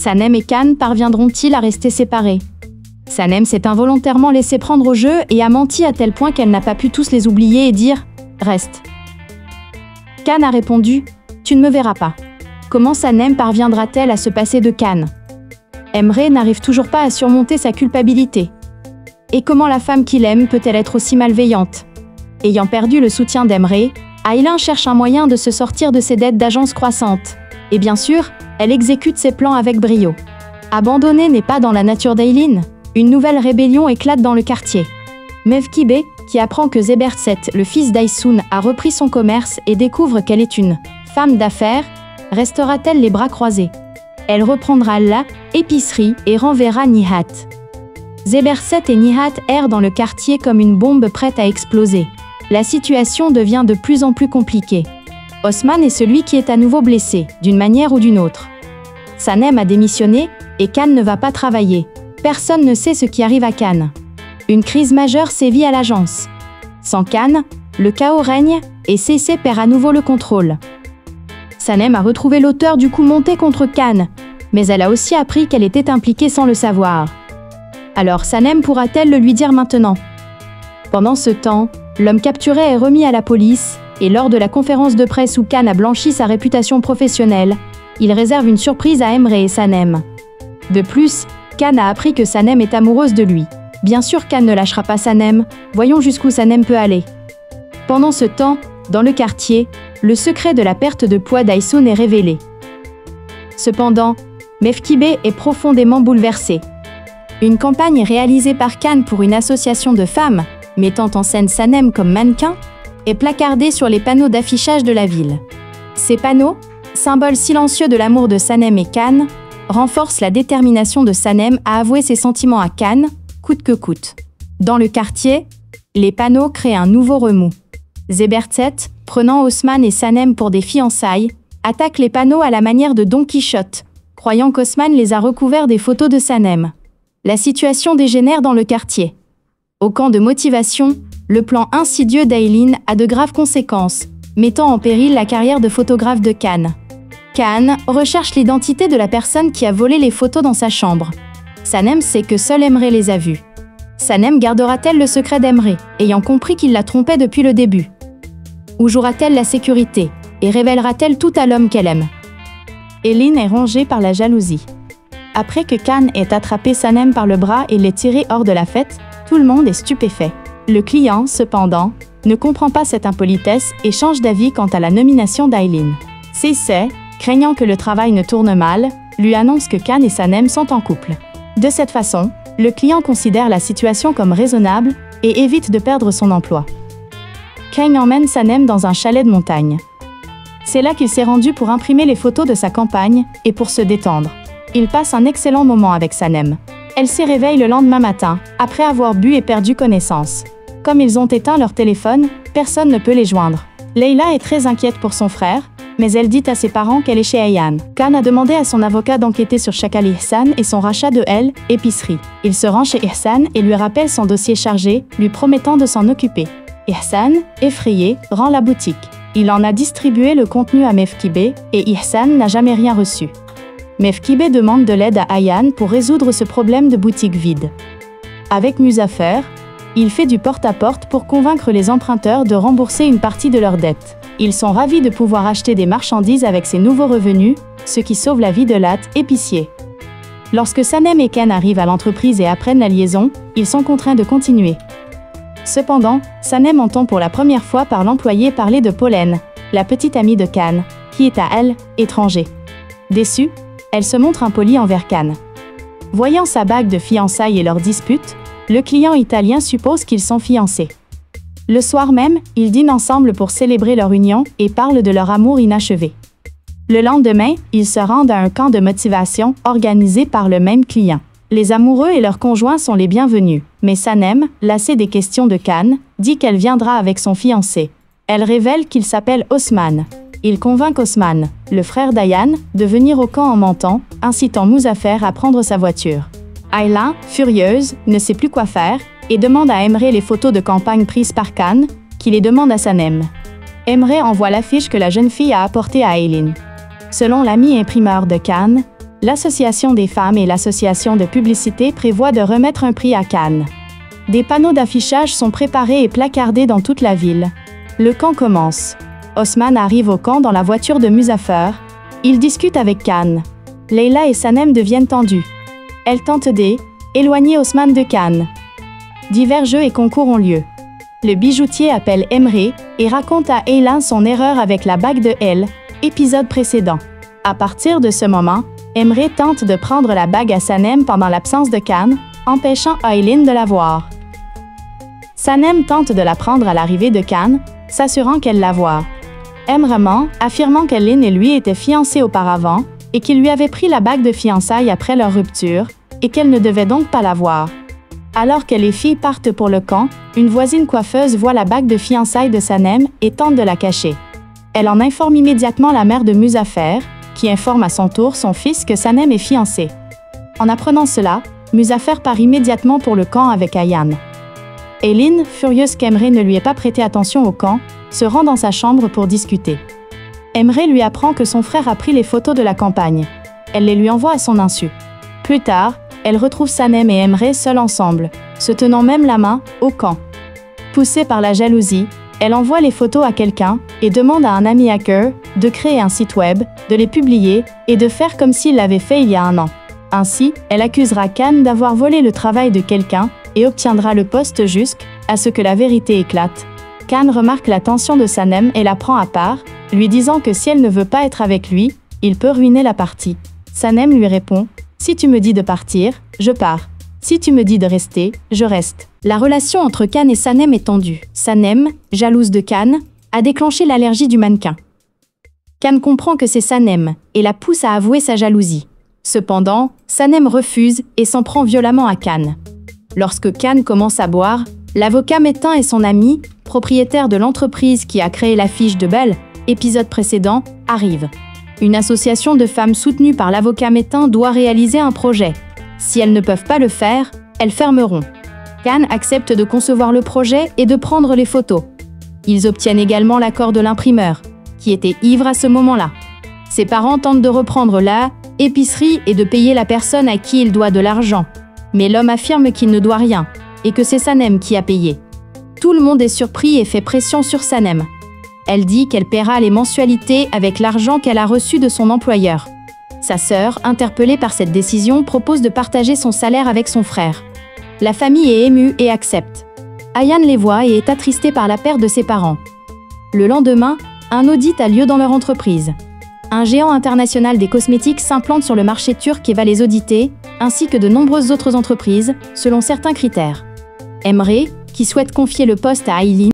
Sanem et Khan parviendront-ils à rester séparés? Sanem s'est involontairement laissée prendre au jeu et a menti à tel point qu'elle n'a pas pu tous les oublier et dire « Reste ». Khan a répondu « Tu ne me verras pas ». Comment Sanem parviendra-t-elle à se passer de Khan? Emre n'arrive toujours pas à surmonter sa culpabilité. Et comment la femme qu'il aime peut-elle être aussi malveillante? Ayant perdu le soutien d'Emre, Aylin cherche un moyen de se sortir de ses dettes d'agence croissantes. Et bien sûr, elle exécute ses plans avec brio. Abandonner n'est pas dans la nature d'Aylin. Une nouvelle rébellion éclate dans le quartier. Mevkibe, qui apprend que Zeberset, le fils d'Aysoun, a repris son commerce et découvre qu'elle est une femme d'affaires, restera-t-elle les bras croisés? Elle reprendra la épicerie et renverra Nihat. Zeberset et Nihat errent dans le quartier comme une bombe prête à exploser. La situation devient de plus en plus compliquée. Osman est celui qui est à nouveau blessé, d'une manière ou d'une autre. Sanem a démissionné et Khan ne va pas travailler. Personne ne sait ce qui arrive à Khan. Une crise majeure sévit à l'agence. Sans Khan, le chaos règne et CC perd à nouveau le contrôle. Sanem a retrouvé l'auteur du coup monté contre Khan, mais elle a aussi appris qu'elle était impliquée sans le savoir. Alors Sanem pourra-t-elle le lui dire maintenant? Pendant ce temps, l'homme capturé est remis à la police, et lors de la conférence de presse où Khan a blanchi sa réputation professionnelle, il réserve une surprise à Emre et Sanem. De plus, Khan a appris que Sanem est amoureuse de lui. Bien sûr, Khan ne lâchera pas Sanem, voyons jusqu'où Sanem peut aller. Pendant ce temps, dans le quartier, le secret de la perte de poids d'Aysoun est révélé. Cependant, Mevkibe est profondément bouleversé. Une campagne réalisée par Khan pour une association de femmes, mettant en scène Sanem comme mannequin, est placardée sur les panneaux d'affichage de la ville. Ces panneaux, symboles silencieux de l'amour de Sanem et Khan, renforcent la détermination de Sanem à avouer ses sentiments à Khan, coûte que coûte. Dans le quartier, les panneaux créent un nouveau remous. Zeberset, prenant Osman et Sanem pour des fiançailles, attaque les panneaux à la manière de Don Quichotte, croyant qu'Osman les a recouverts des photos de Sanem. La situation dégénère dans le quartier. Au camp de motivation, le plan insidieux d'Aylin a de graves conséquences, mettant en péril la carrière de photographe de Khan. Khan recherche l'identité de la personne qui a volé les photos dans sa chambre. Sanem sait que seul Emre les a vues. Sanem gardera-t-elle le secret d'Emre, ayant compris qu'il la trompait depuis le début? Ou jouera-t-elle la sécurité, et révélera-t-elle tout à l'homme qu'elle aime? Aylin est rongée par la jalousie. Après que Khan ait attrapé Sanem par le bras et l'ait tiré hors de la fête, tout le monde est stupéfait. Le client, cependant, ne comprend pas cette impolitesse et change d'avis quant à la nomination d'Aylin. CC, craignant que le travail ne tourne mal, lui annonce que Khan et Sanem sont en couple. De cette façon, le client considère la situation comme raisonnable et évite de perdre son emploi. Khan emmène Sanem dans un chalet de montagne. C'est là qu'il s'est rendu pour imprimer les photos de sa campagne et pour se détendre. Il passe un excellent moment avec Sanem. Elle s'y réveille le lendemain matin, après avoir bu et perdu connaissance. Comme ils ont éteint leur téléphone, personne ne peut les joindre. Leila est très inquiète pour son frère, mais elle dit à ses parents qu'elle est chez Ayhan. Khan a demandé à son avocat d'enquêter sur Shakal Ihsan et son rachat de Elle, épicerie. Il se rend chez Ihsan et lui rappelle son dossier chargé, lui promettant de s'en occuper. Ihsan, effrayé, rend la boutique. Il en a distribué le contenu à Mevkibe et Ihsan n'a jamais rien reçu. Mevkibe demande de l'aide à Ayhan pour résoudre ce problème de boutique vide. Avec Muzafer, il fait du porte-à-porte pour convaincre les emprunteurs de rembourser une partie de leurs dettes. Ils sont ravis de pouvoir acheter des marchandises avec ces nouveaux revenus, ce qui sauve la vie de Lat, épicier. Lorsque Sanem et Khan arrivent à l'entreprise et apprennent la liaison, ils sont contraints de continuer. Cependant, Sanem entend pour la première fois par l'employé parler de Pollen, la petite amie de Khan, qui est à elle, étranger. Déçue, elle se montre impolie envers Khan. Voyant sa bague de fiançailles et leur dispute, le client italien suppose qu'ils sont fiancés. Le soir même, ils dînent ensemble pour célébrer leur union et parlent de leur amour inachevé. Le lendemain, ils se rendent à un camp de motivation organisé par le même client. Les amoureux et leurs conjoints sont les bienvenus, mais Sanem, lassée des questions de Khan, dit qu'elle viendra avec son fiancé. Elle révèle qu'il s'appelle Osman. Il convainc Osman, le frère d'Ayhan, de venir au camp en mentant, incitant Muzafer à prendre sa voiture. Ayla, furieuse, ne sait plus quoi faire et demande à Emre les photos de campagne prises par Khan, qui les demande à Sanem. Emre envoie l'affiche que la jeune fille a apportée à Aylin. Selon l'ami imprimeur de Khan, l'Association des femmes et l'Association de publicité prévoient de remettre un prix à Cannes. Des panneaux d'affichage sont préparés et placardés dans toute la ville. Le camp commence. Osman arrive au camp dans la voiture de Muzaffer. Il discute avec Can. Leila et Sanem deviennent tendues. Elles tentent d'éloigner Osman de Can. Divers jeux et concours ont lieu. Le bijoutier appelle Emre et raconte à Aylan son erreur avec la bague de Elle, épisode précédent. À partir de ce moment, Emre tente de prendre la bague à Sanem pendant l'absence de Can, empêchant Aylan de la voir. Sanem tente de la prendre à l'arrivée de Can, s'assurant qu'elle la voit. Emre ment, affirmant qu'Aylan et lui étaient fiancés auparavant et qu'il lui avait pris la bague de fiançailles après leur rupture et qu'elle ne devait donc pas la voir. Alors que les filles partent pour le camp, une voisine coiffeuse voit la bague de fiançailles de Sanem et tente de la cacher. Elle en informe immédiatement la mère de Muzaffer, qui informe à son tour son fils que Sanem est fiancé. En apprenant cela, Muzaffer part immédiatement pour le camp avec Aylan. Aylan, furieuse qu'Emre ne lui ait pas prêté attention au camp, se rend dans sa chambre pour discuter. Emre lui apprend que son frère a pris les photos de la campagne. Elle les lui envoie à son insu. Plus tard, elle retrouve Sanem et Emre seuls ensemble, se tenant même la main, au camp. Poussée par la jalousie, elle envoie les photos à quelqu'un et demande à un ami hacker de créer un site web, de les publier et de faire comme s'il l'avait fait il y a un an. Ainsi, elle accusera Can d'avoir volé le travail de quelqu'un et obtiendra le poste jusqu'à ce que la vérité éclate. Can remarque la tension de Sanem et la prend à part, lui disant que si elle ne veut pas être avec lui, il peut ruiner la partie. Sanem lui répond « Si tu me dis de partir, je pars. Si tu me dis de rester, je reste. » La relation entre Can et Sanem est tendue. Sanem, jalouse de Can, a déclenché l'allergie du mannequin. Can comprend que c'est Sanem et la pousse à avouer sa jalousie. Cependant, Sanem refuse et s'en prend violemment à Can. Lorsque Can commence à boire, l'avocat médecin et son ami, propriétaire de l'entreprise qui a créé l'affiche de Belle, épisode précédent, arrivent. Une association de femmes soutenue par l'avocat médecin doit réaliser un projet. Si elles ne peuvent pas le faire, elles fermeront. Can accepte de concevoir le projet et de prendre les photos. Ils obtiennent également l'accord de l'imprimeur, qui était ivre à ce moment-là. Ses parents tentent de reprendre la épicerie et de payer la personne à qui il doit de l'argent. Mais l'homme affirme qu'il ne doit rien, et que c'est Sanem qui a payé. Tout le monde est surpris et fait pression sur Sanem. Elle dit qu'elle paiera les mensualités avec l'argent qu'elle a reçu de son employeur. Sa sœur, interpellée par cette décision, propose de partager son salaire avec son frère. La famille est émue et accepte. Aylan les voit et est attristée par la perte de ses parents. Le lendemain, un audit a lieu dans leur entreprise. Un géant international des cosmétiques s'implante sur le marché turc et va les auditer, ainsi que de nombreuses autres entreprises, selon certains critères. Emre, qui souhaite confier le poste à Aylan,